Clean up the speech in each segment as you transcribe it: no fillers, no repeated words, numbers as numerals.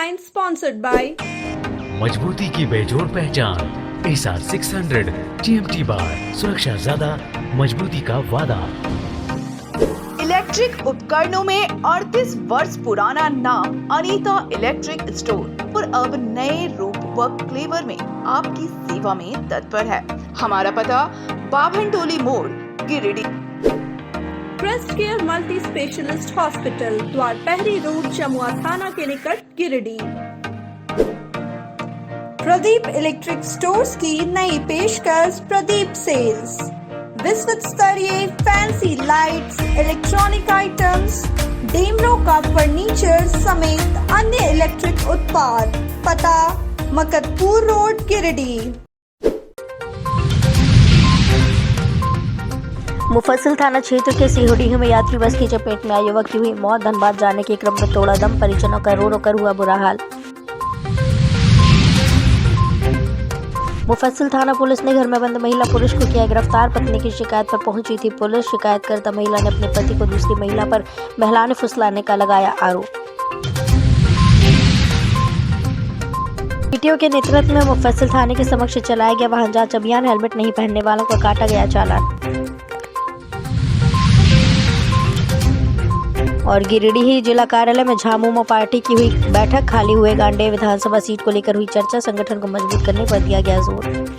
headline sponsored by मजबूती की बेजोड़ पहचान ASR 600 TMT बार, सुरक्षा ज्यादा, मजबूती का वादा। इलेक्ट्रिक उपकरणों में 38 वर्ष पुराना नाम अनीता इलेक्ट्रिक स्टोर और अब नए रूप व फ्लेवर में आपकी सेवा में तत्पर है। हमारा पता बाभनटोली मोड़, Giridih. Crest Care multi specialist hospital, Dwarpahari road, Chamua थाना के निकट, गिरिडीह। प्रदीप इलेक्ट्रिक स्टोर्स की नई पेशकश प्रदीप सेल्स। विश्व स्तरीय fancy lights, electronic items, Damro का फर्नीचर समेत अन्य इलेक्ट्रिक उत्पाद। पता मकतपुर रोड, गिरिडीह। मुफस्सिल थाना क्षेत्र के सिहोडीह में यात्री बस की चपेट में आए युवक की हुई मौत। धनबाद जाने के क्रम में तोड़ा दम, परिजनों का रो रो कर हुआ बुरा हाल। मुफस्सिल थाना पुलिस ने घर में बंद महिला पुरुष को किया गिरफ्तार। पत्नी की शिकायत पर पहुंची थी पुलिस। शिकायतकर्ता महिला ने अपने पति को दूसरी महिला पर बहलाने फुसलाने का लगाया आरोप। पीटीओ के नेतृत्व में मुफस्सिल थाने के समक्ष चलाया गया वाहन जांच अभियान। हेलमेट नहीं पहनने वालों को काटा गया चालान। और गिरिडीह जिला कार्यालय में झामुमो पार्टी की हुई बैठक। खाली हुए गांडे विधानसभा सीट को लेकर हुई चर्चा। संगठन को मजबूत करने पर दिया गया जोर।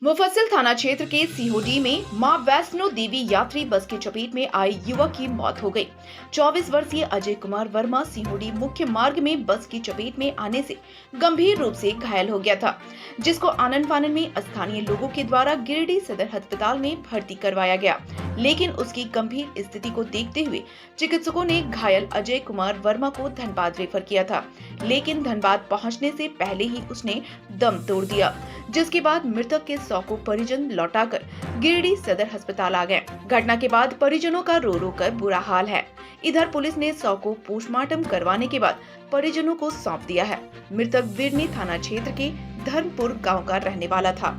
मुफस्सिल थाना क्षेत्र के सिहोडी में मां वैष्णो देवी यात्री बस की चपेट में आए युवक की मौत हो गई। 24 वर्षीय अजय कुमार वर्मा सिहोडी मुख्य मार्ग में बस की चपेट में आने से गंभीर रूप से घायल हो गया था, जिसको आनन फानन में स्थानीय लोगों के द्वारा गिरिडीह सदर अस्पताल में भर्ती करवाया गया। लेकिन उसकी गंभीर स्थिति को देखते हुए चिकित्सकों ने घायल अजय कुमार वर्मा को धनबाद रेफर किया था, लेकिन धनबाद पहुंचने से पहले ही उसने दम तोड़ दिया, जिसके बाद मृतक के शव को परिजन लौटाकर गिरिडीह सदर अस्पताल आ गए। घटना के बाद परिजनों का रो रो कर बुरा हाल है। इधर पुलिस ने शव को पोस्टमार्टम करवाने के बाद परिजनों को सौंप दिया है। मृतक बिरनी थाना क्षेत्र के धर्मपुर गांव का रहने वाला था।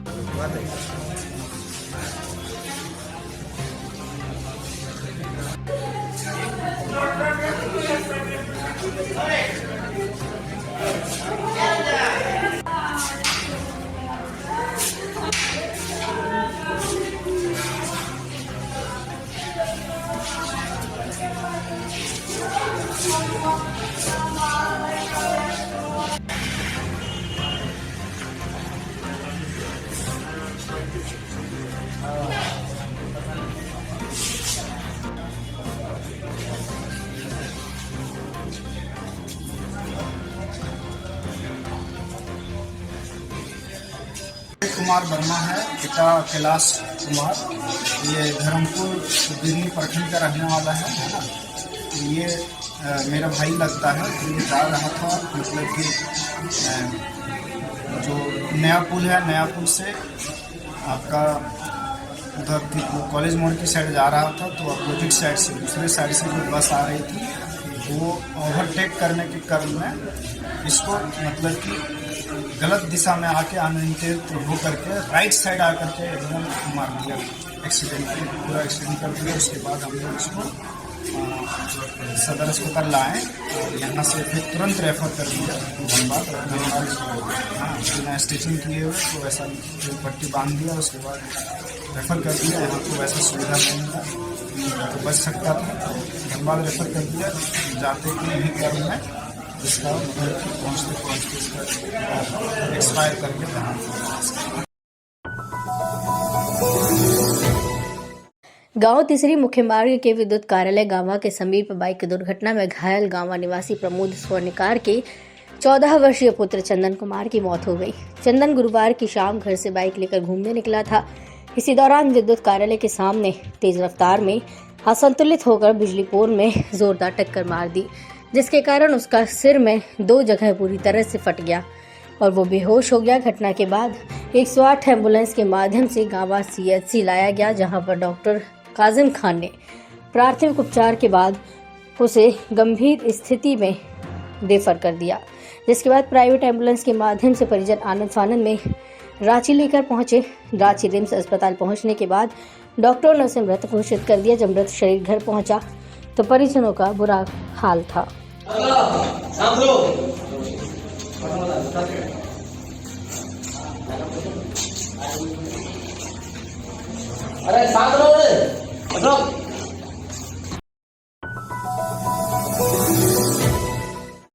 कुमार वर्मा है, पिता कैलाश कुमार। ये धर्मपुर बिरनी प्रखंड का रहने वाला है ना। ये मेरा भाई लगता है। तो ये जा रहा था, मतलब कि जो नया पुल है, नया पुल से आपका उधर की कॉलेज मोड़ की साइड जा रहा था। तो अपोजिट साइड से, दूसरे साइड से जो बस आ रही थी, वो ओवरटेक करने के क्रम में इसको मतलब कि गलत दिशा में आके अनियंत्रित हो करके राइट साइड आकर के एकदम मार दिया। एक्सीडेंटली पूरा एक्सीडेंट कर दिया। उसके बाद हम लोग इसको सदर अस्पताल लाए और यहाँ से फिर तुरंत रेफर कर दिया धनबाद। बिना स्टिचिंग किए हुए तो वैसा पट्टी बांध दिया। उसके बाद रेफर कर दिया। यहाँ तो वैसा सुविधा नहीं था, तो बच सकता था। धनबाद रेफर कर दिया। जाते कि नहीं क्रम में इसका पहुँचते इसका एक्सपायर करके गांव तीसरी मुख्य मार्ग के विद्युत कार्यालय गांवा के समीप बाइक दुर्घटना में घायल गांवा निवासी प्रमोद स्वर्णकार के 14 वर्षीय पुत्र चंदन कुमार की मौत हो गई। चंदन गुरुवार की शाम घर से बाइक लेकर घूमने निकला था। इसी दौरान विद्युत कार्यालय के सामने तेज रफ्तार में असंतुलित होकर बिजली पोल में जोरदार टक्कर मार दी, जिसके कारण उसका सिर में 2 जगह पूरी तरह से फट गया और वो बेहोश हो गया। घटना के बाद 108 एम्बुलेंस के माध्यम से गांवा CHC लाया गया, जहां पर डॉक्टर काजिम खान ने प्राथमिक उपचार के बाद उसे गंभीर स्थिति में रेफर कर दिया, जिसके बाद प्राइवेट एम्बुलेंस के माध्यम से परिजन आनंद फानंद में रांची लेकर पहुंचे। रांची रिम्स अस्पताल पहुंचने के बाद डॉक्टरों ने उसे मृत घोषित कर दिया। जब मृत शरीर घर पहुंचा तो परिजनों का बुरा हाल था। अरे साथ रहो।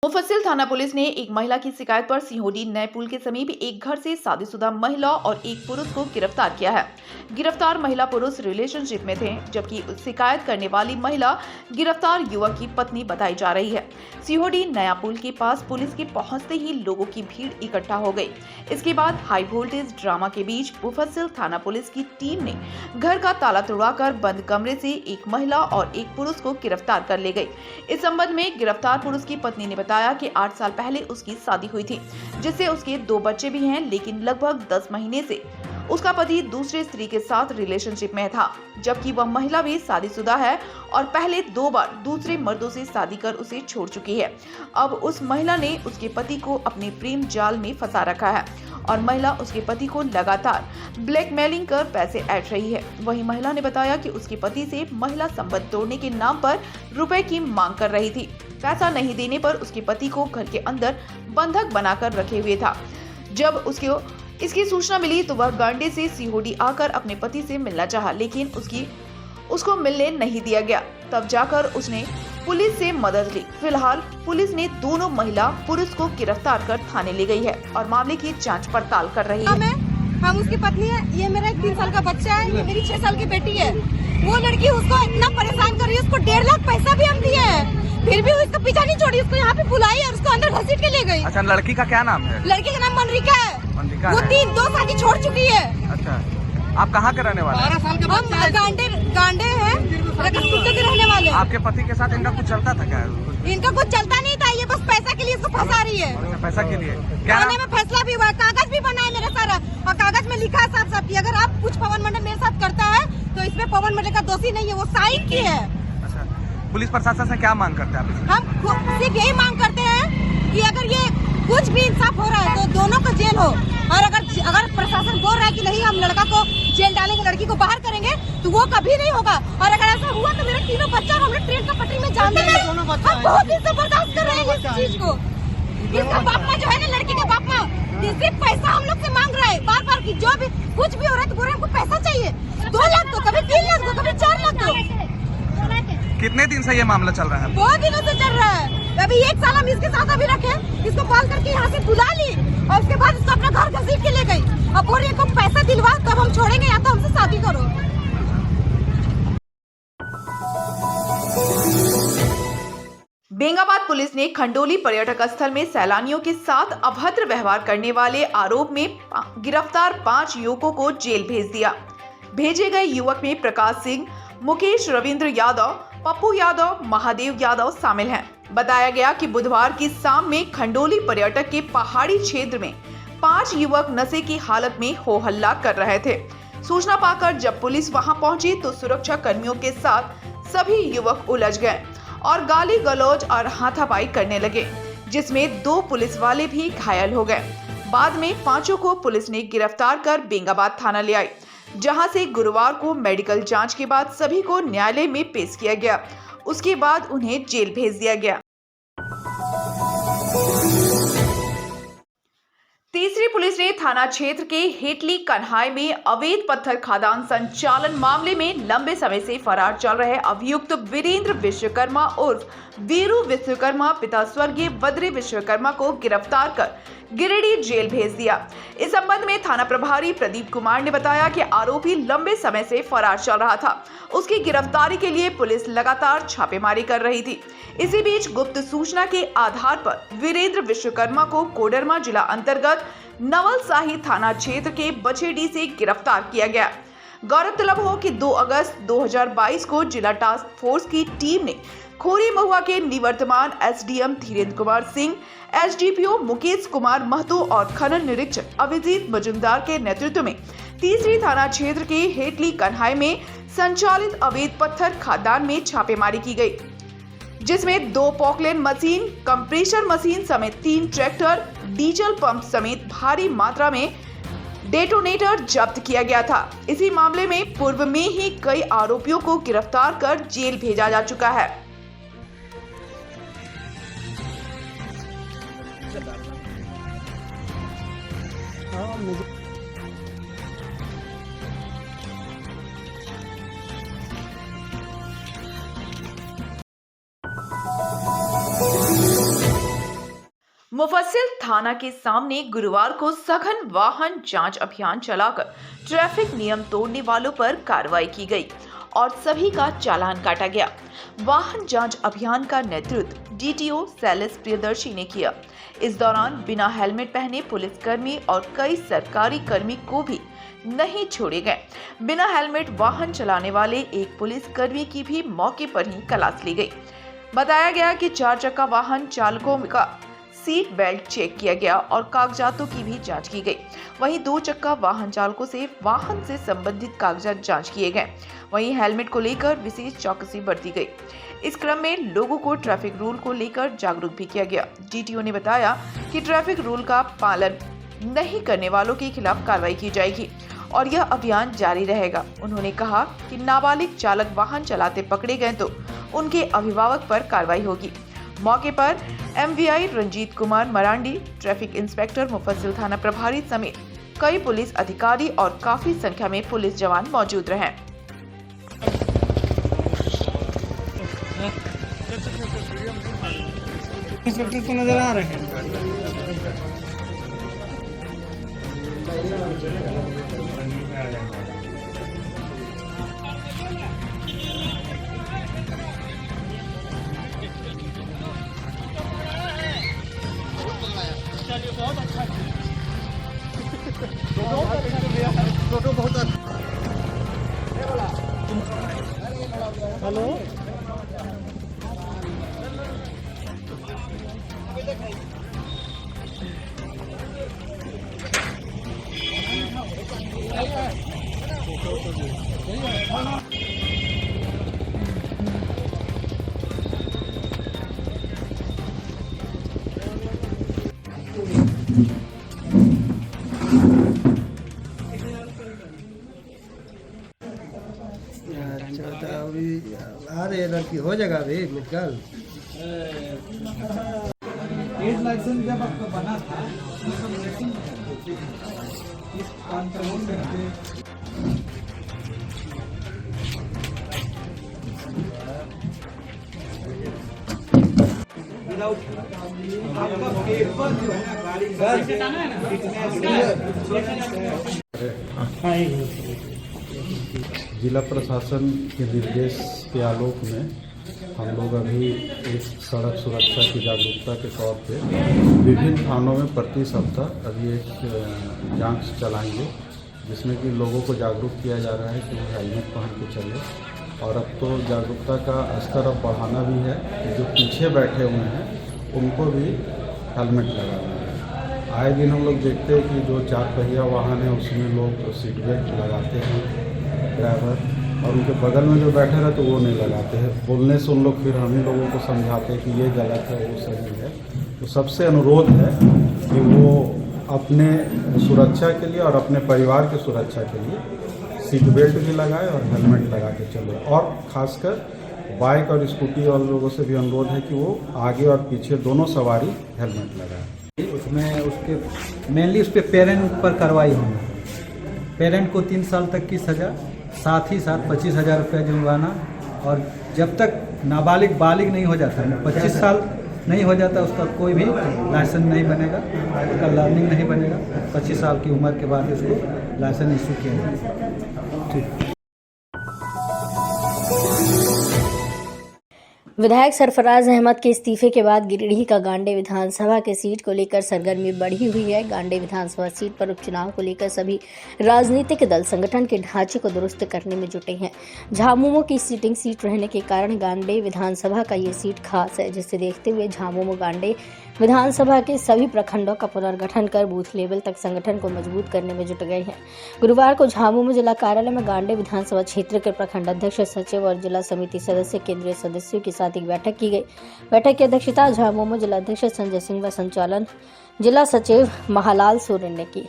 मुफस्सिल थाना पुलिस ने एक महिला की शिकायत पर सिहोडी नए पुल के समीप एक घर से शादीशुदा महिला और एक पुरुष को गिरफ्तार किया है। गिरफ्तार महिला पुरुष रिलेशनशिप में थे, जबकि शिकायत करने वाली महिला गिरफ्तार युवक की पत्नी बताई जा रही है। सिहोडी नया पुल के पास पुलिस के पहुंचते ही लोगों की भीड़ इकट्ठा हो गई। इसके बाद हाई वोल्टेज ड्रामा के बीच मुफस्सिल थाना पुलिस की टीम ने घर का ताला तोड़कर बंद कमरे से एक महिला और एक पुरुष को गिरफ्तार कर ले गई। इस संबंध में गिरफ्तार पुरुष की पत्नी ने बताया कि 8 साल पहले उसकी शादी हुई थी, जिससे उसके 2 बच्चे भी हैं, लेकिन लगभग 10 महीने से उसका पति दूसरे स्त्री के साथ रिलेशनशिप में था, जबकि वह महिला भी शादीशुदा है और पहले 2 बार दूसरे मर्दों से शादी कर उसे छोड़ चुकी है। अब उस महिला ने उसके पति को अपने प्रेम जाल में फंसा रखा है और महिला उसके पति को लगातार ब्लैकमेलिंग कर पैसे ऐंठ रही है। वहीं महिला ने बताया कि उसके पति से महिला संबंध तोड़ने के नाम पर रुपए की मांग कर रही थी। पैसा नहीं देने पर उसके पति को घर के अंदर बंधक बनाकर रखे हुए था। जब इसकी सूचना मिली तो वह गांडे से सिहोडी आकर अपने पति से मिलना चाहा, लेकिन उसको मिलने नहीं दिया गया। तब जाकर उसने पुलिस से मदद ली। फिलहाल पुलिस ने दोनों महिला पुरुष को गिरफ्तार कर थाने ले गई है और मामले की जांच पड़ताल कर रही है। हम उसकी पत्नी है। ये मेरा एक 3 साल का बच्चा है। ये मेरी 6 साल की बेटी है। वो लड़की उसको इतना परेशान कर रही है, उसको 1.5 लाख पैसा भी हम दिए हैं, फिर भी वो इसका पीछा नहीं छोड़ी। उसको यहाँ पे बुलाई और उसको अंदर घसीट के ले गई। अच्छा, लड़की का क्या नाम है? लड़की का नाम मनरिका है। वो 2 शादी छोड़ चुकी है। अच्छा, आप कहाँ के रहने वाले हैं? 12 साल के बच्चे हम गांडे हैं, रगतपुर के रहने वाले। आपके पति के साथ इनका कुछ चलता था क्या? इनका कुछ चलता नहीं था। ये बस पैसा के लिए इसको फंसा रही है। पैसा के लिए क्या? थाने में फैसला भी हुआ है, कागज भी बना है मेरा सारा, और कागज में लिखा है साफ कि अगर आप कुछ पवन मंडल मेरे साथ करता है तो इसमें पवन मंडल का दोषी नहीं है, वो साइन की है। अच्छा, पुलिस प्रशासन से क्या मांग करते हैं आप? हम सिर्फ यही मांग करते हैं कि अगर ये कुछ भी इंसाफ हो रहा है तो दोनों को जेल हो, और अगर प्रशासन बोल रहा है कि नहीं हम लड़का को जेल डालेंगे, लड़की को बाहर करेंगे, तो वो कभी नहीं होगा। और अगर ऐसा हुआ तो मेरे 3 बच्चा और हम लोग ट्रेन का पटरी में जान देंगे। हम बहुत दिन से बर्दाश्त कर रहे हैं इस चीज को। इसका बाप माँ जो है ना, लड़की का बाप माँ सिर्फ पैसा हम लोग से मांग रहा है बार बार की जो भी कुछ भी हो रहा है तो बोल रहे हमको पैसा चाहिए। 2 लाख दो, कभी 3 लाख दो, कभी 4 लाख दो। कितने दिन से ये मामला चल रहा है? बहुत दिनों से चल रहा है। अभी 1 साल हम इसके साथ अभी रखे, इसको कॉल करके यहाँ से बुला ली और उसके बाद इसको अपना घर घसीट के ले गई। अब बोल रही है पैसा दिलवा तब हम छोड़ेंगे, या तो हमसे शादी करो। बेंगाबाद पुलिस ने खंडोली पर्यटक स्थल में सैलानियों के साथ अभद्र व्यवहार करने वाले आरोप में गिरफ्तार 5 युवकों को जेल भेज दिया। भेजे गए युवक में प्रकाश सिंह, मुकेश रविंद्र यादव, पप्पू यादव, महादेव यादव शामिल हैं। बताया गया कि बुधवार की शाम में खंडोली पर्यटक के पहाड़ी क्षेत्र में 5 युवक नशे की हालत में हो हल्ला कर रहे थे। सूचना पाकर जब पुलिस वहां पहुंची तो सुरक्षा कर्मियों के साथ सभी युवक उलझ गए और गाली गलौज और हाथापाई करने लगे, जिसमें 2 पुलिस वाले भी घायल हो गए। बाद में 5 को पुलिस ने गिरफ्तार कर बेंगाबाद थाना ले आई, जहां से गुरुवार को मेडिकल जांच के बाद सभी को न्यायालय में पेश किया गया। उसके बाद उन्हें जेल भेज दिया गया। तीसरी पुलिस ने थाना क्षेत्र के हेटली कन्हाई में अवैध पत्थर खदान संचालन मामले में लंबे समय से फरार चल रहे अभियुक्त वीरेंद्र विश्वकर्मा उर्फ वीरू विश्वकर्मा पिता स्वर्गीय बद्री विश्वकर्मा को गिरफ्तार कर गिरिडीह जेल भेज दिया। इस संबंध में थाना प्रभारी प्रदीप कुमार ने बताया कि आरोपी लंबे समय से फरार चल रहा था। उसकी गिरफ्तारी के लिए पुलिस लगातार छापेमारी कर रही थी। इसी बीच गुप्त सूचना के आधार पर वीरेंद्र विश्वकर्मा को कोडरमा जिला अंतर्गत नवलसाही थाना क्षेत्र के बछेडी से गिरफ्तार किया गया। गौरतलब हो कि 2 अगस्त 2022 को जिला टास्क फोर्स की टीम ने खोरी महुआ के निवर्तमान एसडीएम धीरेन्द्र कुमार सिंह, एसडीपीओ मुकेश कुमार महतो और खनन निरीक्षक अभिजीत मजुमदार के नेतृत्व में तीसरी थाना क्षेत्र के हेटली कन्हाई में संचालित अवैध पत्थर खदान में छापेमारी की गई, जिसमें 2 पॉकलैंड मशीन, कंप्रेसर मशीन समेत 3 ट्रैक्टर, डीजल पंप समेत भारी मात्रा में डेटोनेटर जब्त किया गया था। इसी मामले में पूर्व में ही कई आरोपियों को गिरफ्तार कर जेल भेजा जा चुका है। मुफस्सिल थाना के सामने गुरुवार को सघन वाहन जांच अभियान चलाकर ट्रैफिक नियम तोड़ने वालों पर कार्रवाई की गई और सभी का चालान काटा गया। वाहन जांच अभियान का नेतृत्व डीटीओ सैलिस प्रियदर्शी ने किया। इस दौरान बिना हेलमेट पहने पुलिसकर्मी और कई सरकारी कर्मी को भी नहीं छोड़े गए। बिना हेलमेट वाहन चलाने वाले एक पुलिसकर्मी की भी मौके पर ही क्लास ली गई। बताया गया कि 4 चक्का वाहन चालकों का सीट बेल्ट चेक किया गया और कागजातों की भी जांच की गई। वहीं 2 चक्का वाहन चालकों से वाहन से संबंधित कागजात जांच किए गए। वहीं हेलमेट को लेकर विशेष चौकसी बरती गई। इस क्रम में लोगों को ट्रैफिक रूल को लेकर जागरूक भी किया गया। डीटीओ ने बताया कि ट्रैफिक रूल का पालन नहीं करने वालों के खिलाफ कार्रवाई की जाएगी और यह अभियान जारी रहेगा। उन्होंने कहा कि नाबालिग चालक वाहन चलाते पकड़े गए तो उनके अभिभावक पर कार्रवाई होगी। मौके पर MVI Ranjit Kumar Marandi, traffic inspector मुफस्सिल थाना प्रभारी समेत कई पुलिस अधिकारी और काफी संख्या में पुलिस जवान मौजूद रहे। नजर आ रहे हैं। फोटो बहुत अच्छा। हेलो अभी आ रही है लड़की, हो जाएगा अभी मेडिकल। लाइसेंस जब आपका बना था जिला प्रशासन के निर्देश के आलोक में हम लोग अभी एक सड़क सुरक्षा की जागरूकता के तौर पे विभिन्न थानों में प्रति सप्ताह अभी एक जांच चलाएंगे, जिसमें कि लोगों को जागरूक किया जा रहा है कि वो हेलमेट पहन के चले। और अब तो जागरूकता का स्तर अब बढ़ाना भी है कि जो पीछे बैठे हुए हैं उनको भी हेलमेट लगाना है। आए दिन हम लोग देखते हैं कि जो 4 पहिया वाहन है उसमें लोग सीट बेल्ट लगाते हैं ड्राइवर, और उनके बगल में जो बैठे रहे तो वो नहीं लगाते हैं। बोलने से उन लोग फिर हम ही लोगों को समझाते हैं कि ये गलत है वो सही है। तो सबसे अनुरोध है कि वो अपने सुरक्षा के लिए और अपने परिवार की सुरक्षा के लिए सीट बेल्ट भी लगाए और हेलमेट लगा के चले। और ख़ासकर बाइक और स्कूटी वाले लोगों से भी अनुरोध है कि वो आगे और पीछे दोनों सवारी हेलमेट लगाए। उसमें उसके मेनली उस पर पेरेंट पर कार्रवाई होनी। पेरेंट को 3 साल तक की सज़ा, साथ ही साथ 25,000 रुपये जुर्माना, और जब तक नाबालिग बालिग नहीं हो जाता, 25 साल नहीं हो जाता, उसका कोई भी लाइसेंस नहीं बनेगा, उसका लर्निंग नहीं बनेगा। 25 साल की उम्र के बाद उसको लाइसेंस इशू किया जाएगा। ठीक। विधायक सरफराज अहमद के इस्तीफे के बाद गिरिडीह का गांडे विधानसभा के सीट को लेकर सरगर्मी बढ़ी हुई है। गांडे विधानसभा सीट पर उपचुनाव को लेकर सभी राजनीतिक दल संगठन के ढांचे को दुरुस्त करने में जुटे हैं। झामुमो की सीटिंग सीट रहने के कारण गांडे विधानसभा का ये सीट खास है, जिसे देखते हुए झामुमो गांडे विधानसभा के सभी प्रखंडों का पुनर्गठन कर बूथ लेवल तक संगठन को मजबूत करने में जुट गए हैं। गुरुवार को झामुमो जिला कार्यालय में गांडे विधानसभा क्षेत्र के प्रखंड अध्यक्ष, सचिव और जिला समिति सदस्य, केंद्रीय सदस्यों के साथ एक बैठक की गई। बैठक की अध्यक्षता झामुमो जिला अध्यक्ष संजय सिंह व संचालन जिला सचिव महालाल सोरेन ने की।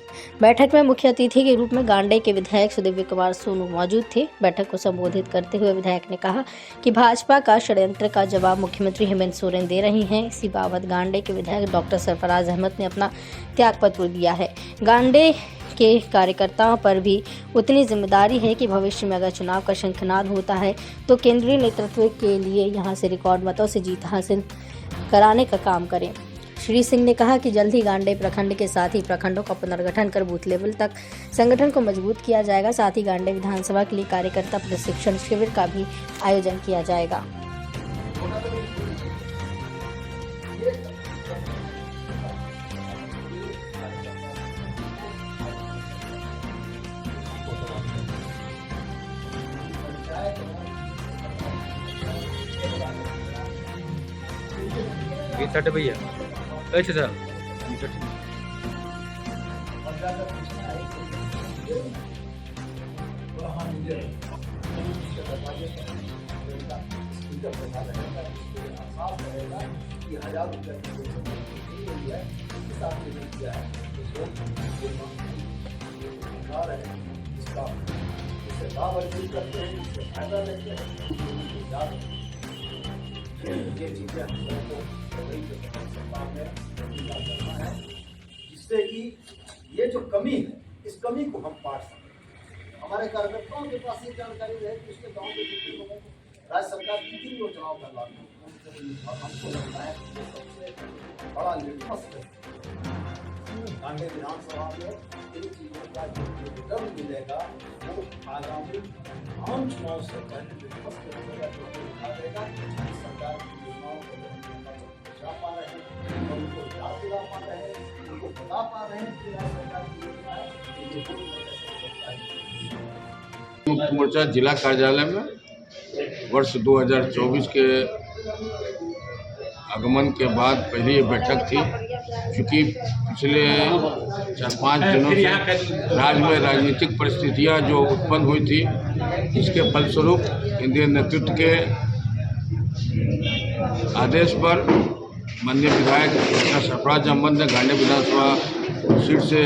बैठक में मुख्य अतिथि के रूप में गांडे के विधायक सुदेवी कुमार सोनू मौजूद थे। बैठक को संबोधित करते हुए विधायक ने कहा कि भाजपा का षड्यंत्र का जवाब मुख्यमंत्री हेमंत सोरेन दे रही हैं। इसी बाबत गांडे के विधायक डॉक्टर सरफराज अहमद ने अपना त्यागपत्र दिया है। गांडे के कार्यकर्ताओं पर भी उतनी जिम्मेदारी है कि भविष्य में अगर चुनाव का शंखनाद होता है तो केंद्रीय नेतृत्व के लिए यहां से रिकॉर्ड मतों से जीत हासिल कराने का काम करें। श्री सिंह ने कहा कि जल्द ही गांडे प्रखंड के साथ ही प्रखंडों का पुनर्गठन कर बूथ लेवल तक संगठन को मजबूत किया जाएगा। साथ ही गांडे विधानसभा के लिए कार्यकर्ता प्रशिक्षण शिविर का भी आयोजन किया जाएगा। भैया कैसे सर जिससे कि ये जो कमी है इस कमी को हम पाट सकें। हमारे कार्यकर्ताओं के पास ये जानकारी रहे कि उसके गांव के जितने लोगों को राज्य सरकार की 3 योजनाओं का लाभ हमको लगता है कि सबसे बड़ा लिटमस गांधी विधानसभा में इन चीजों का जो रिटर्न मिलेगा वो आगामी आम चुनाव से पहले लिटमस दिखा देगा। सरकार की योजनाओं को पहुंचा पा रहे हैं और उनको याद दिला पा रहे हैं, उनको बता पा रहे हैं कि राज्य सरकार की योजना है। मुक्ति मोर्चा जिला कार्यालय में वर्ष 2024 के आगमन के बाद पहली ये बैठक थी, क्योंकि पिछले 4-5 दिनों से राज्य में राजनीतिक परिस्थितियां जो उत्पन्न हुई थी, इसके फलस्वरूप केंद्रीय नेतृत्व के आदेश पर माननीय विधायक डॉक्टर सरफराज अहमद ने गांडे विधानसभा सीट से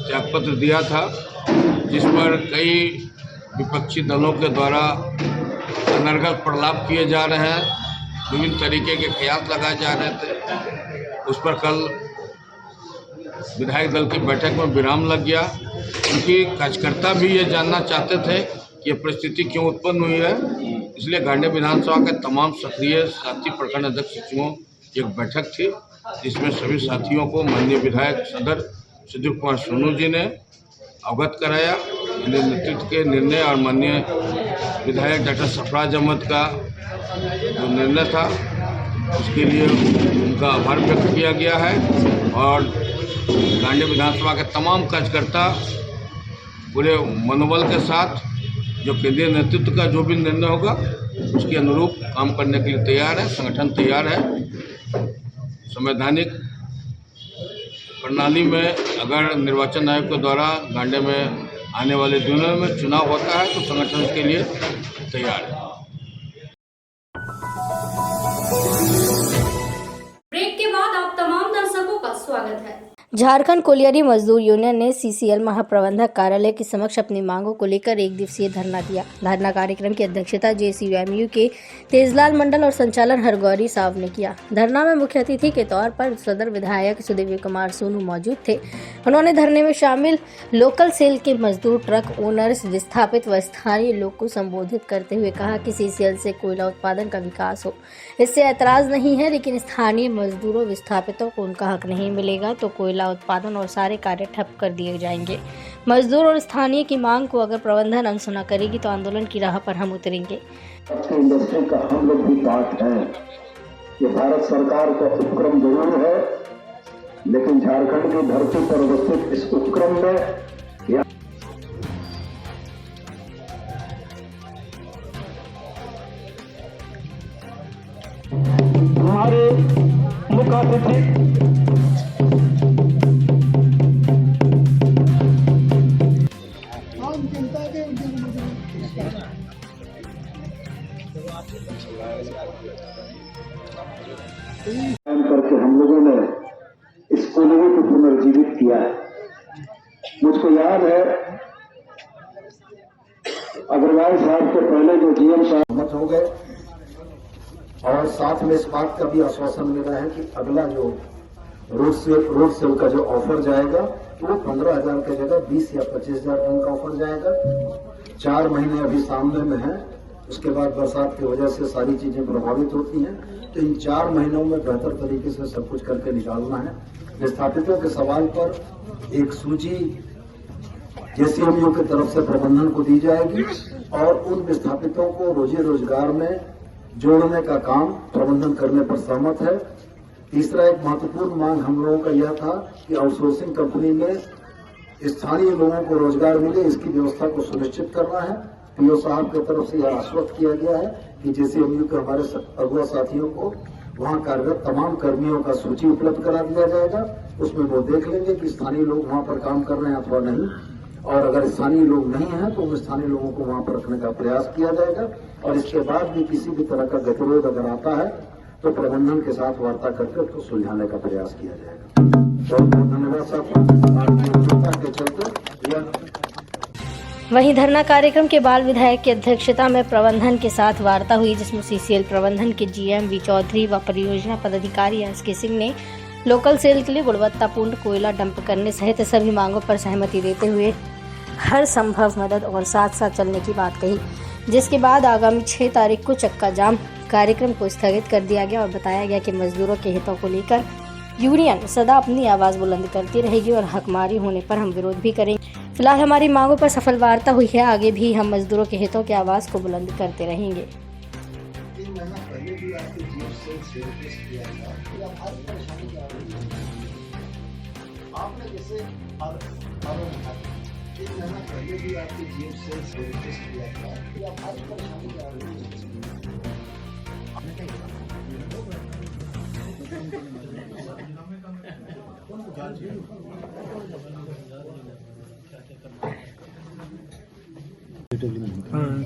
त्यागपत्र दिया था, जिस पर कई विपक्षी दलों के द्वारा अनर्गल प्रलाप किए जा रहे हैं, विभिन्न तरीके के कयास लगाए जा रहे थे। उस पर कल विधायक दल की बैठक में विराम लग गया, क्योंकि कार्यकर्ता भी ये जानना चाहते थे कि ये परिस्थिति क्यों उत्पन्न हुई है। इसलिए गांडे विधानसभा के तमाम सक्रिय साथी प्रखंड अध्यक्ष सचिवों की एक बैठक थी, जिसमें सभी साथियों को माननीय विधायक सदर सुदेवी कुमार सोनू जी ने अवगत कराया नेतृत्व के निर्णय और माननीय विधायक डॉक्टर सरफराज अहमद का जो निर्णय था उसके लिए उनका आभार व्यक्त किया गया है। और गांडे विधानसभा के तमाम कार्यकर्ता पूरे मनोबल के साथ जो केंद्रीय नेतृत्व का जो भी निर्णय होगा उसके अनुरूप काम करने के लिए तैयार है। संगठन तैयार है। संवैधानिक प्रणाली में अगर निर्वाचन आयोग के द्वारा गांडे में आने वाले दिनों में चुनाव होता है तो संगठन के लिए तैयार है। ब्रेक के बाद आप तमाम दर्शकों का स्वागत है। झारखंड कोलियरी मजदूर यूनियन ने सीसीएल महाप्रबंधक कार्यालय के समक्ष अपनी मांगों को लेकर 1 दिवसीय धरना दिया। धरना कार्यक्रम की अध्यक्षता जेसीयूएमयू के तेजलाल मंडल और संचालन हरगौरी साहब ने किया। धरना में मुख्य अतिथि के तौर पर सदर विधायक सुदेवी कुमार सोनू मौजूद थे। उन्होंने धरने में शामिल लोकल सेल के मजदूर, ट्रक ओनर्स, विस्थापित व स्थानीय लोग को संबोधित करते हुए कहा कि सीसीएल से कोयला उत्पादन का विकास हो, इससे ऐतराज नहीं है, लेकिन स्थानीय मजदूरों, विस्थापितों को उनका हक नहीं मिलेगा तो कोयला उत्पादन और सारे कार्य ठप कर दिए जाएंगे। मजदूर और स्थानीय की मांग को अगर प्रबंधन अनसुना करेगी तो आंदोलन की राह पर हम उतरेंगे। इंडस्ट्री का हम लोग भी पार्ट हैं। ये भारत सरकार का उपक्रम जरूर है, लेकिन झारखंड की धरती पर अवस्थित इस उपक्रम में हमारे मुख्य अतिथि करके हम लोगों ने इस किया है। मुझको याद है अग्रवाल साहब के पहले जो जीएम साहब मत हो गए और साथ में इस बात का भी आश्वासन मिला है कि अगला जो रोड सेल का जो ऑफर जाएगा वो 15,000 की जगह 20 या 25,000 टन का ऑफर जाएगा। 4 महीने अभी सामने में है, उसके बाद बरसात की वजह से सारी चीजें प्रभावित होती हैं, तो इन 4 महीनों में बेहतर तरीके से सब कुछ करके निकालना है। विस्थापितों के सवाल पर एक सूची जेसीएमयू की तरफ से प्रबंधन को दी जाएगी और उन विस्थापितों को रोजी रोजगार में जोड़ने का काम प्रबंधन करने पर सहमत है। तीसरा एक महत्वपूर्ण मांग हम लोगों का यह था कि आउटसोर्सिंग कंपनी में स्थानीय लोगों को रोजगार मिले, इसकी व्यवस्था को सुनिश्चित करना है। पीओ साहब की तरफ से यह आश्वस्त किया गया है कि जेसीएमयू के हमारे अगुआ साथियों को वहां कार्यरत तमाम कर्मियों का सूची उपलब्ध करा दिया जाएगा। उसमें वो देख लेंगे कि स्थानीय लोग वहां पर काम कर रहे हैं अथवा नहीं, और अगर स्थानीय लोग नहीं हैं तो उन स्थानीय लोगों को वहां पर रखने का प्रयास किया जाएगा। और इसके बाद भी किसी भी तरह का गतिरोध अगर आता है तो प्रबंधन के साथ वार्ता करके उसको सुलझाने का प्रयास किया जाएगा। बहुत बहुत धन्यवाद साहब के चलते। वहीं धरना कार्यक्रम के बाल विधायक की अध्यक्षता में प्रबंधन के साथ वार्ता हुई, जिसमें सीसीएल प्रबंधन के जीएम वी चौधरी व परियोजना पदाधिकारी एसके सिंह ने लोकल सेल के लिए गुणवत्तापूर्ण कोयला डंप करने सहित सभी मांगों पर सहमति देते हुए हर संभव मदद और साथ साथ चलने की बात कही, जिसके बाद आगामी 6 तारीख को चक्का जाम कार्यक्रम को स्थगित कर दिया गया और बताया गया कि मजदूरों के हितों को लेकर यूनियन सदा अपनी आवाज बुलंद करती रहेगी और हकमारी होने पर हम विरोध भी करेंगे। फिलहाल हमारी मांगों पर सफल वार्ता हुई है, आगे भी हम मजदूरों के हितों की आवाज को बुलंद करते रहेंगे। आपने जैसे एक महीना पहले भी आपकी जीएम से रिक्वेस्ट किया था कि आप हर परेशानी के आरोप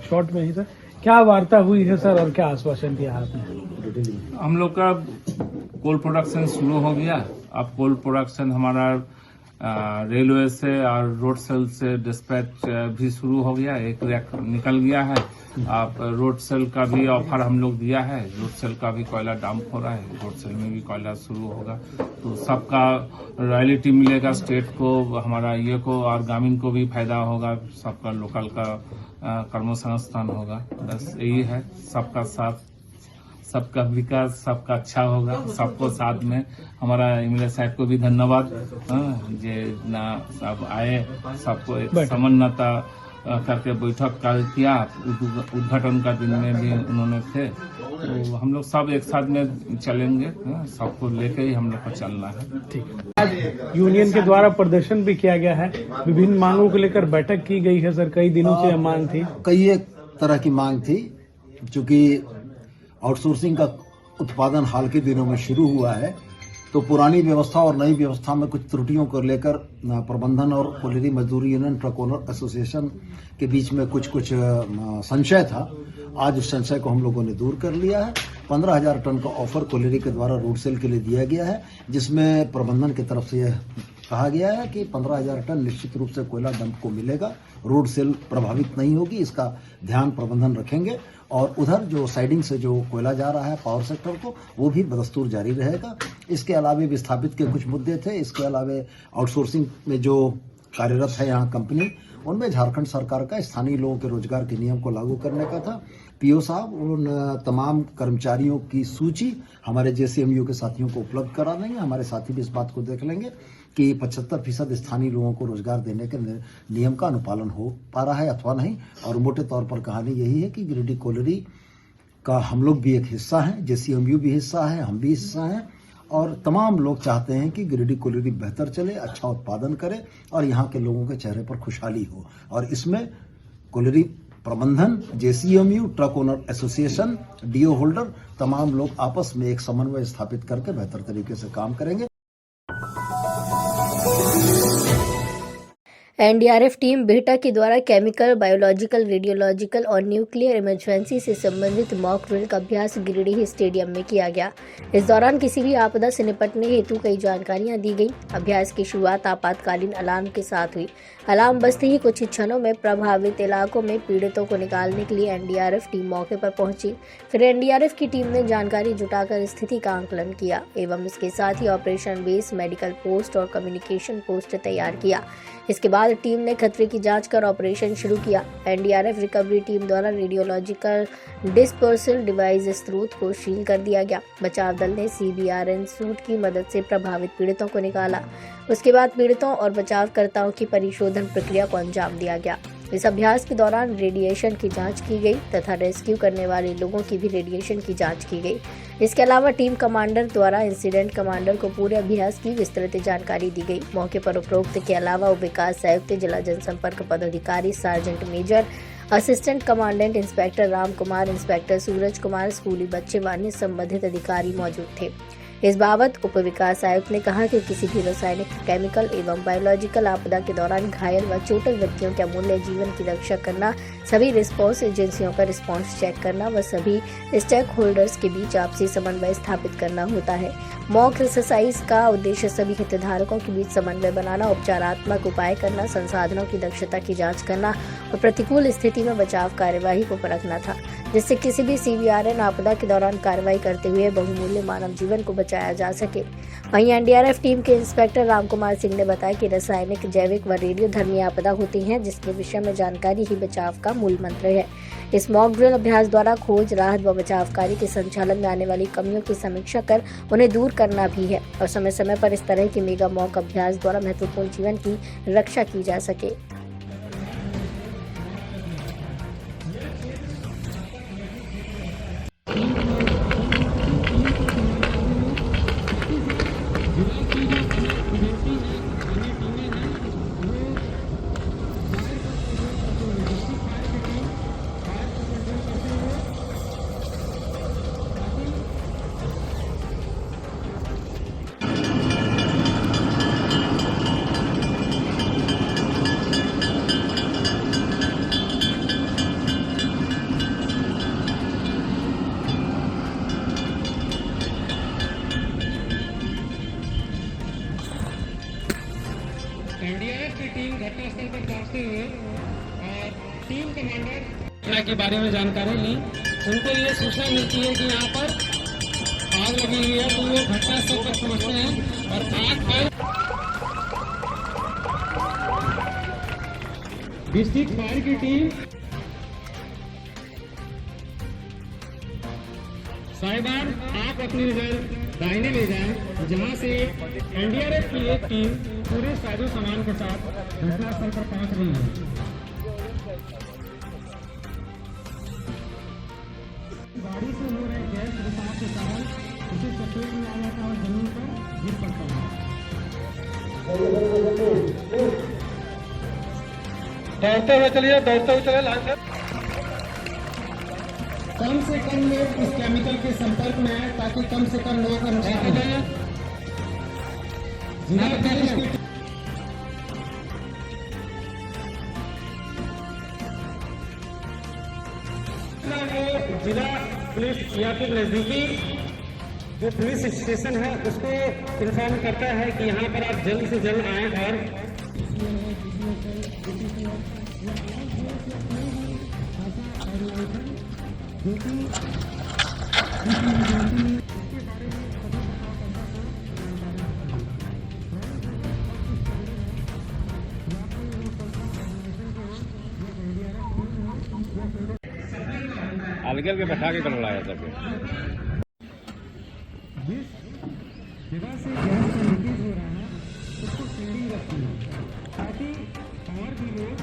शॉर्ट में ही सर क्या वार्ता हुई है सर और क्या आश्वासन दिया आपने? हम लोग का कोल प्रोडक्शन शुरू हो गया। अब कोल प्रोडक्शन हमारा रेलवे से और रोड सेल से डिस्पैच भी शुरू हो गया, एक रैक निकल गया है। आप रोड सेल का भी ऑफर हम लोग दिया है, रोड सेल का भी कोयला डंप हो रहा है, रोड सेल में भी कोयला शुरू होगा, तो सबका रॉयल्टी मिलेगा, स्टेट को, हमारा ये को और ग्रामीण को भी फायदा होगा, सबका लोकल का कर्मसंस्थान होगा। बस यही है, सबका साथ, सबका विकास, सबका अच्छा होगा, सबको साथ में। हमारा एमएलए साहब को भी धन्यवाद जे ना सब आए, सबको एक समन्वयता करके बैठक कर किया। उद्घाटन का दिन में भी उन्होंने थे, तो हम लोग सब एक साथ में चलेंगे, सबको लेके ही हम लोग को चलना है। ठीक। आज यूनियन के द्वारा प्रदर्शन भी किया गया है, विभिन्न मांगों को लेकर बैठक की गई है सर, कई दिनों से मांग थी। कई एक तरह की मांग थी, चूंकि आउटसोर्सिंग का उत्पादन हाल के दिनों में शुरू हुआ है, तो पुरानी व्यवस्था और नई व्यवस्था में कुछ त्रुटियों को लेकर प्रबंधन और कोयला मजदूरी यूनियन ट्रक ओनर एसोसिएशन के बीच में कुछ संशय था। आज उस संशय को हम लोगों ने दूर कर लिया है। 15,000 टन का ऑफर कोयले के द्वारा रोड सेल के लिए दिया गया है, जिसमें प्रबंधन की तरफ से यह कहा गया है कि 15,000 टन निश्चित रूप से कोयला डंप को मिलेगा, रोड सेल प्रभावित नहीं होगी, इसका ध्यान प्रबंधन रखेंगे। और उधर जो साइडिंग से जो कोयला जा रहा है पावर सेक्टर को, वो भी बदस्तूर जारी रहेगा। इसके अलावा विस्थापित के कुछ मुद्दे थे, इसके अलावा आउटसोर्सिंग में जो कार्यरत है यहाँ कंपनी, उनमें झारखंड सरकार का स्थानीय लोगों के रोजगार के नियम को लागू करने का था। पीओ साहब उन तमाम कर्मचारियों की सूची हमारे जेसीएमयू के साथियों को उपलब्ध करा देंगे। हमारे साथी भी इस बात को देख लेंगे कि 75% स्थानीय लोगों को रोजगार देने के नियम का अनुपालन हो पा रहा है अथवा नहीं। और मोटे तौर पर कहानी यही है कि गिरिडीह कोयलरी का हम लोग भी एक हिस्सा हैं, जेसीएमयू भी हिस्सा है, हम भी हिस्सा हैं, और तमाम लोग चाहते हैं कि गिरिडीह कोयलरी बेहतर चले, अच्छा उत्पादन करे और यहाँ के लोगों के चेहरे पर खुशहाली हो। और इसमें कोयलरी प्रबंधन, JCMU, truck owner association, DO holder, तमाम लोग आपस में एक समन्वय स्थापित करके बेहतर तरीके से काम करेंगे। एनडीआरएफ टीम बिहटा के द्वारा केमिकल, बायोलॉजिकल, रेडियोलॉजिकल और न्यूक्लियर इमरजेंसी से संबंधित मॉक ड्रिल का अभ्यास गिरिडीह स्टेडियम में किया गया। इस दौरान किसी भी आपदा से निपटने हेतु कई जानकारियां दी गई। अभ्यास की शुरुआत आपातकालीन अलार्म के साथ हुई। अलार्म बजते ही कुछ क्षणों में प्रभावित इलाकों में पीड़ितों को निकालने के लिए एनडीआरएफ टीम मौके पर पहुंची। फिर एनडीआरएफ की टीम ने जानकारी जुटाकर स्थिति का आंकलन किया एवं इसके साथ ही ऑपरेशन बेस, मेडिकल पोस्ट और कम्युनिकेशन पोस्ट तैयार किया। इसके बाद टीम ने खतरे की जांच कर ऑपरेशन शुरू किया। एनडीआरएफ रिकवरी टीम द्वारा रेडियोलॉजिकल डिस्पर्सल डिवाइस स्रोत को सील कर दिया गया। बचाव दल ने सीबीआरएन सूट की मदद से प्रभावित पीड़ितों को निकाला। उसके बाद पीड़ितों और बचावकर्ताओं की परिशोधन प्रक्रिया को अंजाम दिया गया। इस अभ्यास के दौरान रेडिएशन की जांच की गई तथा रेस्क्यू करने वाले लोगों की भी रेडिएशन की जांच की गई। इसके अलावा टीम कमांडर द्वारा इंसिडेंट कमांडर को पूरे अभ्यास की विस्तृत जानकारी दी गई। मौके पर उपरोक्त के अलावा उप विकास आयुक्त, जिला जनसंपर्क पदाधिकारी, sergeant major, assistant commandant, inspector Ram Kumar, inspector Suraj Kumar, स्कूली बच्चे व अन्य संबंधित अधिकारी मौजूद थे। इस बाबत उप विकास आयुक्त ने कहा कि किसी भी रासायनिक, केमिकल एवं बायोलॉजिकल आपदा के दौरान घायल व चोटिल व्यक्तियों के अमूल्य जीवन की रक्षा करना, सभी रिस्पॉन्स एजेंसियों का रिस्पॉन्स चेक करना व सभी स्टेक होल्डर्स के बीच आपसी समन्वय स्थापित करना होता है। मॉक एक्सरसाइज का उद्देश्य सभी हितधारकों के बीच समन्वय बनाना, उपचारात्मक उपाय करना, संसाधनों की दक्षता की जांच करना और प्रतिकूल स्थिति में बचाव कार्यवाही को परखना था, जिससे किसी भी सीबीआरएन आपदा के दौरान कार्रवाई करते हुए बहुमूल्य मानव जीवन को बचाया जा सके। वहीं एनडीआरएफ टीम के इंस्पेक्टर रामकुमार सिंह ने बताया कि रासायनिक, जैविक व रेडियोधर्मी आपदा होती हैं, जिसके विषय में जानकारी ही बचाव का मूल मंत्र है। इस मॉक ड्रिल अभ्यास द्वारा खोज, राहत व बचाव कार्य के संचालन में आने वाली कमियों की समीक्षा कर उन्हें दूर करना भी है और समय समय पर इस तरह के मेगा मॉक अभ्यास द्वारा महत्वपूर्ण जीवन की रक्षा की जा सके। एनडीआरएफ की टीम घटनास्थल पर पहुंचते हुए और टीम कमांडर घटना के बारे में जानकारी ली। उनको ये सूचना मिलती है कि यहाँ पर आग लगी हुई है, तो वो घटनास्थल पर पहुंचते हैं और आग पर डिस्ट्रिक्ट फायर की टीम साहिबान, आप अपनी नजर दाहिने ले जाएं, जहां से एनडीआरएफ की एक टीम पूरे साजो सामान के साथ घटनास्थल पर पहुंच रही है। गाड़ी से हो रहे गैस रिसाव के कारण उसे चपेट में आ जाता है और जमीन पर गिर पड़ता है। दौड़ते हुए चलिए, दौड़ते हुए चले लाइन से। कम से कम लोग इस केमिकल के संपर्क में आए ताकि कम से कम लोगों का नुकसान हो जाए। जिला पुलिस या फिर नजदीकी जो पुलिस स्टेशन है उसको इन्फॉर्म करता है कि यहाँ पर आप जल्द से जल्द आए और अलगल के बैठा के करवाया था। जिस जगह से गैस का लीकेज हो रहा है उसको सीढ़ी रखी है ताकि और भी लोग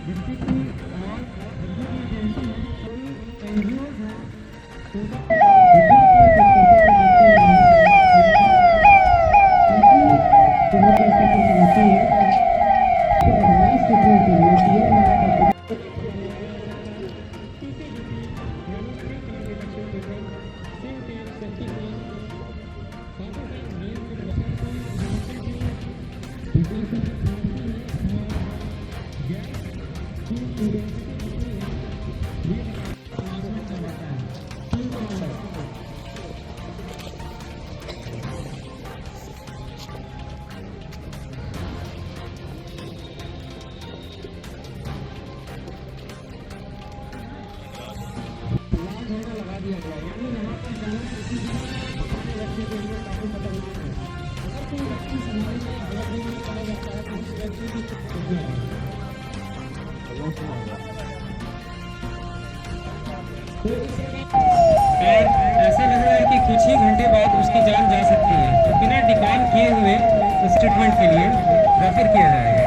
डिस्ट्रिक्ट की और एजेंसी है, एनजीओ है, और ऐसा लग रहा है कि कुछ ही घंटे बाद उसकी जान जा सकती है, तो बिना डिकॉल किए हुए उस ट्रीटमेंट के लिए रेफर किया जाएगा,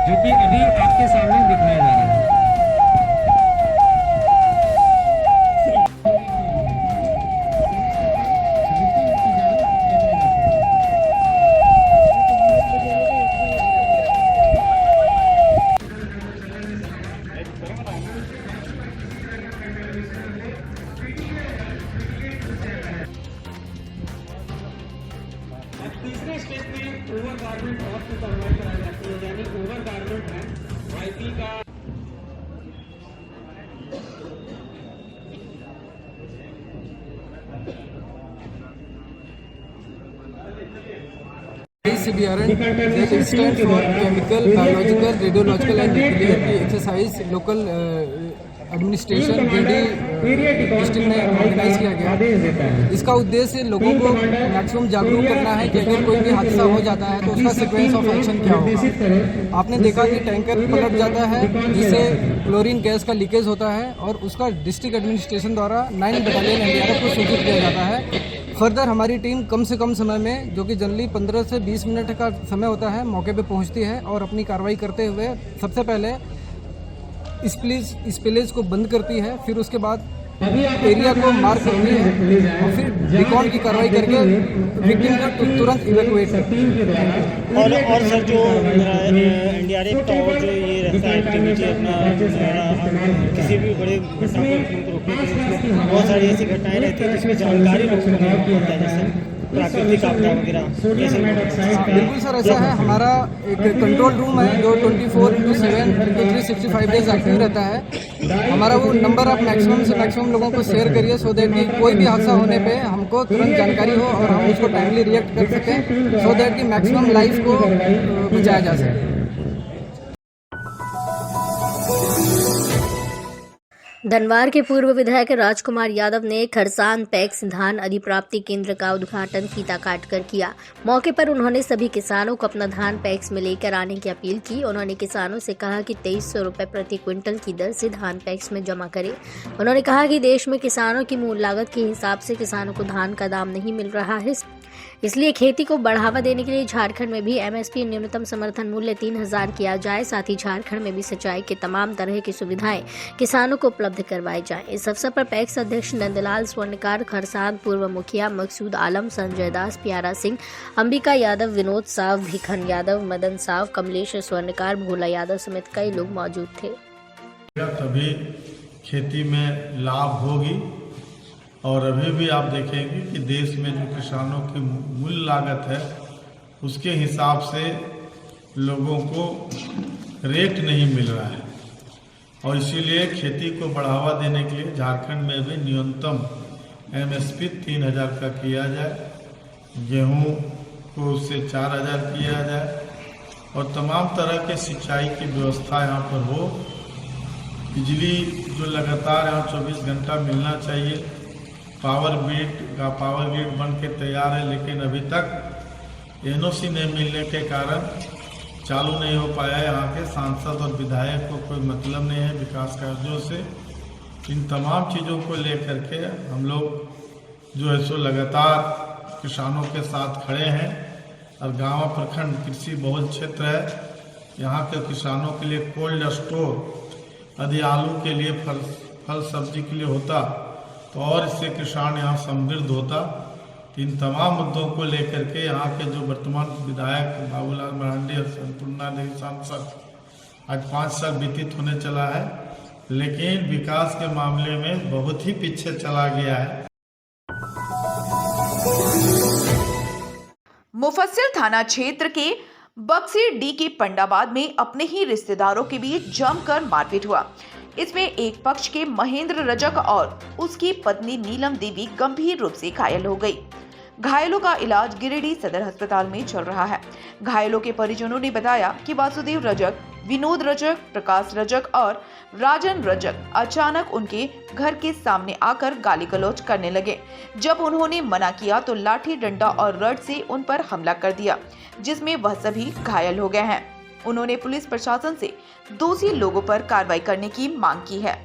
जो कि अभी आपके सामने दिखाया जा रहा है। तीसरे स्टेज में ओवर गारमेंट ऑफ की कार्रवाई कराई जाती है, यानी ओवर गारमेंट है वाईपी का। CBRN that stands for Chemical, Biological, Radiological and Nuclear exercise local administration district में ऑर्गेनाइज किया गया। इसका उद्देश्य लोगों को मैक्सिमम जागरूक करना है कि अगर कोई भी हादसा हो जाता है तो उसका सीक्वेंस ऑफ एक्शन क्या होगा। आपने देखा कि टैंकर पलट जाता है जिससे क्लोरीन गैस का लीकेज होता है और उसका डिस्ट्रिक्ट एडमिनिस्ट्रेशन द्वारा 9 बटालियन NDRF को सूचित किया जाता है। फर्दर हमारी टीम कम से कम समय में, जो कि जनरली 15 से 20 मिनट का समय होता है, मौके पे पहुंचती है और अपनी कार्रवाई करते हुए सबसे पहले स्पिलेज को बंद करती है, फिर उसके बाद एरिया को मार्क करती है और फिर रिकॉन की कार्रवाई करके विक्टिम को तुरंत इवैक्यूएट करती है। और सर जो NDRF का और जो ये रहता है एक्टिविटी अपना किसी भी बड़े घटना को रोकने के लिए बहुत सारी ऐसी घटनाएं रहती हैं जिसमें जानकारी लोगों को नहीं होता है, जैसे प्राकृतिक आपदा वगैरह। बिल्कुल सर, ऐसा है। हमारा एक कंट्रोल रूम है जो 24/7 365 डेज एक्टिव रहता है। हमारा वो नंबर आप मैक्सिमम से मैक्सिमम लोगों को शेयर करिए सो दैट कि कोई भी हादसा होने पे हमको तुरंत जानकारी हो और हम उसको टाइमली रिएक्ट कर सकें, सो दैट कि मैक्सिमम लाइफ को बचाया जा सके। धनवार के पूर्व विधायक राजकुमार यादव ने खरसान पैक्स धान अधिप्राप्ति केंद्र का उद्घाटन फीता काटकर किया। मौके पर उन्होंने सभी किसानों को अपना धान पैक्स में लेकर आने की अपील की। उन्होंने किसानों से कहा कि 2300 रुपए प्रति क्विंटल की दर से धान पैक्स में जमा करें। उन्होंने कहा कि देश में किसानों की मूल लागत के हिसाब से किसानों को धान का दाम नहीं मिल रहा है, इसलिए खेती को बढ़ावा देने के लिए झारखंड में भी MSP न्यूनतम समर्थन मूल्य 3000 किया जाए। साथ ही झारखंड में भी सिंचाई के तमाम तरह की सुविधाएं किसानों को उपलब्ध करवाई जाएं। इस अवसर पर पैक्स अध्यक्ष नंदलाल स्वर्णकार, खरसान पूर्व मुखिया मकसूद आलम, संजय दास, प्यारा सिंह, अंबिका यादव, विनोद साव, भिखन यादव, मदन साव, कमलेश स्वर्णकार, भोला यादव समेत कई लोग मौजूद थे। तभी खेती में लाभ होगी और अभी भी आप देखेंगे कि देश में जो किसानों की मूल लागत है उसके हिसाब से लोगों को रेट नहीं मिल रहा है और इसीलिए खेती को बढ़ावा देने के लिए झारखंड में भी न्यूनतम MSP 3000 का किया जाए, गेहूं को उससे 4000 किया जाए और तमाम तरह के सिंचाई की व्यवस्था यहाँ पर हो। बिजली जो लगातार यहाँ 24 घंटा मिलना चाहिए। पावर ग्रिड बन के तैयार है, लेकिन अभी तक NOC नहीं मिलने के कारण चालू नहीं हो पाया है। यहाँ के सांसद और विधायक को कोई मतलब नहीं है विकास कार्यों से। इन तमाम चीज़ों को लेकर के हम लोग जो है सो लगातार किसानों के साथ खड़े हैं और गाँव प्रखंड कृषि बहुल क्षेत्र है। यहाँ के किसानों के लिए कोल्ड स्टोर यदि आलू के लिए फल सब्जी के लिए होता तो और इससे किसान यहाँ समृद्ध होता। इन तमाम मुद्दों को लेकर के यहाँ के जो वर्तमान विधायक बाबूलाल मरांडी और अन्नपूर्णा देवी सांसद आज 5 साल व्यतीत होने चला है, लेकिन विकास के मामले में बहुत ही पीछे चला गया है। मुफस्सिल थाना क्षेत्र के बक्सी डी के पंडाबाद में अपने ही रिश्तेदारों के बीच जमकर मारपीट हुआ। इसमें एक पक्ष के महेंद्र रजक और उसकी पत्नी नीलम देवी गंभीर रूप से घायल हो गई। घायलों का इलाज गिरिडीह सदर अस्पताल में चल रहा है। घायलों के परिजनों ने बताया कि वासुदेव रजक, विनोद रजक, प्रकाश रजक और राजन रजक अचानक उनके घर के सामने आकर गाली गलौज करने लगे। जब उन्होंने मना किया तो लाठी, डंडा और रड से उन पर हमला कर दिया, जिसमें वह सभी घायल हो गए हैं। उन्होंने पुलिस प्रशासन से दोषी लोगों पर कार्रवाई करने की मांग की है।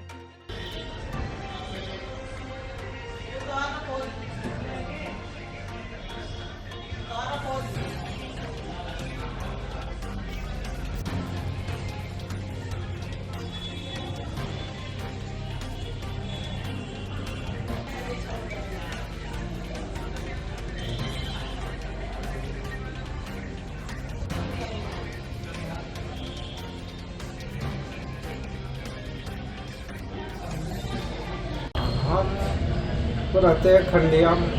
रहते हैं खंडिया में,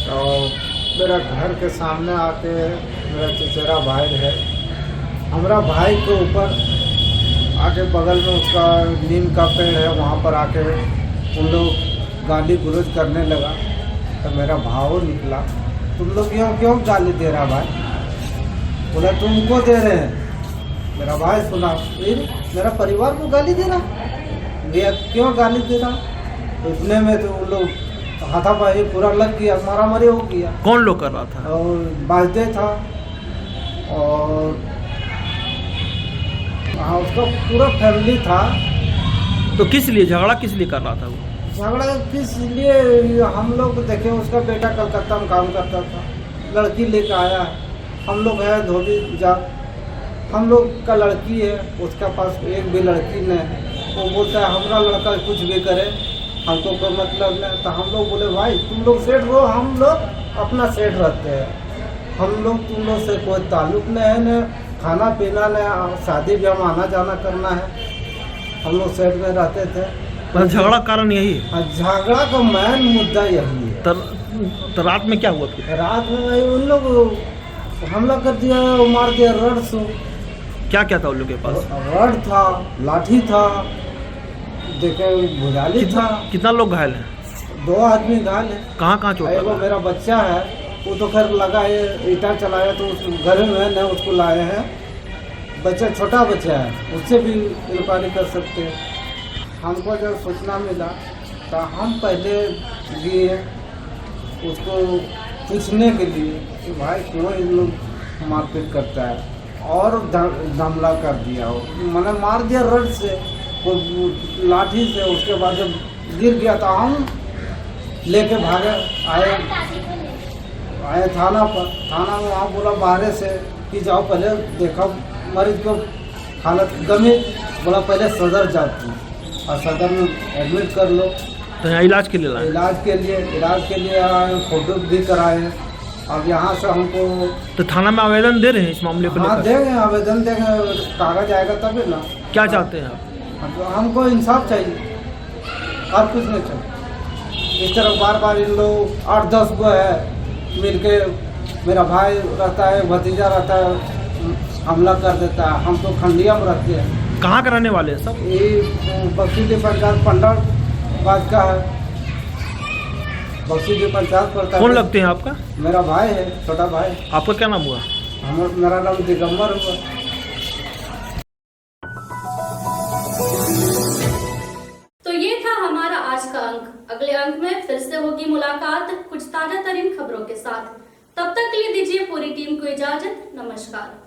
और मेरा घर के सामने आके मेरा चचेरा भाई है, हमारा भाई के ऊपर आके बगल में उसका नीम का पेड़ है, वहाँ पर आके उन लोग गाली गुलज करने लगा। तो मेरा भाव निकला, तुम लोग क्यों गाली दे रहा भाई? बोला तुमको दे रहे हैं। मेरा भाई सुना, मेरा परिवार को गाली दे रहा, भैया क्यों गाली दे रहा? इतने में तो उन लोग हाथापाई पूरा लग गया, मारामारी हो गया। कौन लोग कर रहा था? और बाजदे था, और हाँ उसका पूरा फैमिली था। तो किस लिए झगड़ा किस लिए कर रहा था वो? झगड़ा किस लिए? हम लोग देखे, उसका बेटा कलकत्ता में काम करता था, लड़की लेकर आया है। हम लोग है धोबी जात, हम लोग का लड़की है, उसका पास एक भी लड़की नहीं। वो बोलता है हमारा लड़का कुछ भी करे, हमको कोई मतलब नहीं। तो हम लोग बोले भाई तुम लोग सेठ रहो, हम लोग अपना सेठ रहते हैं, हम लोग तुम लोग से कोई ताल्लुक नहीं है, न खाना पीना न शादी ब्याह में आना जाना करना है, हम लोग सेठ में रहते थे। झगड़ा कारण यही है? झगड़ा का मेन मुद्दा यही है। तो रात में क्या हुआ फिर? रात में उन लोग हमला कर दिया, मार दिया रड से। क्या क्या था उन लोग के पास? रड था, लाठी था, देखे भुजाली था। कितना लोग घायल हैं? 2 आदमी घायल है। कहाँ चोट लगा? मेरा बच्चा है, वो तो खैर लगा है, ईटा चलाया तो उस घर में न उसको लाए हैं। बच्चा छोटा बच्चा है, उससे भी इंक्वायरी कर सकते हैं। हमको जब सूचना मिला तो हम पहले गए उसको पूछने के लिए कि भाई क्यों इन लोग मारपीट करता है, और दमला कर दिया हो, मैंने मार दिया रड से, वो लाठी से। उसके बाद जब गिर गया तो हम लेके भागे आए थाना पर। थाना में वहाँ बोला बाहर से कि जाओ पहले देखो मरीज को हालत गंभीर, बोला पहले सदर जाओ और सदर में एडमिट कर लो। तो यहाँ इलाज के लिए लाए? इलाज के लिए आए, फोटो भी कराए। अब यहाँ से हमको तो थाना में आवेदन दे रहे हैं इस मामले को? हाँ देंगे, आवेदन देंगे, कागज आएगा तभी ना। क्या चाहते हैं आप? हमको इंसाफ चाहिए और कुछ नहीं चाहिए। इस तरह बार बार इन लोग 8-10 गो है मिलके, मेरा भाई रहता है, भतीजा रहता है, हमला कर देता है। हम तो खंडिया में रहते हैं। कहाँ के रहने वाले हैं सब? ये बक्सी पंचायत पंडर बाज का है, बक्सी पंचायत पड़ता है। कौन लगते हैं आपका? मेरा भाई है, छोटा भाई। आपका क्या नाम हुआ? मेरा नाम दिगंबर हुआ। तो ये था हमारा आज का अंक। अगले अंक में फिर से होगी मुलाकात कुछ ताजा तरीन खबरों के साथ। तब तक के लिए दीजिए पूरी टीम को इजाजत। नमस्कार।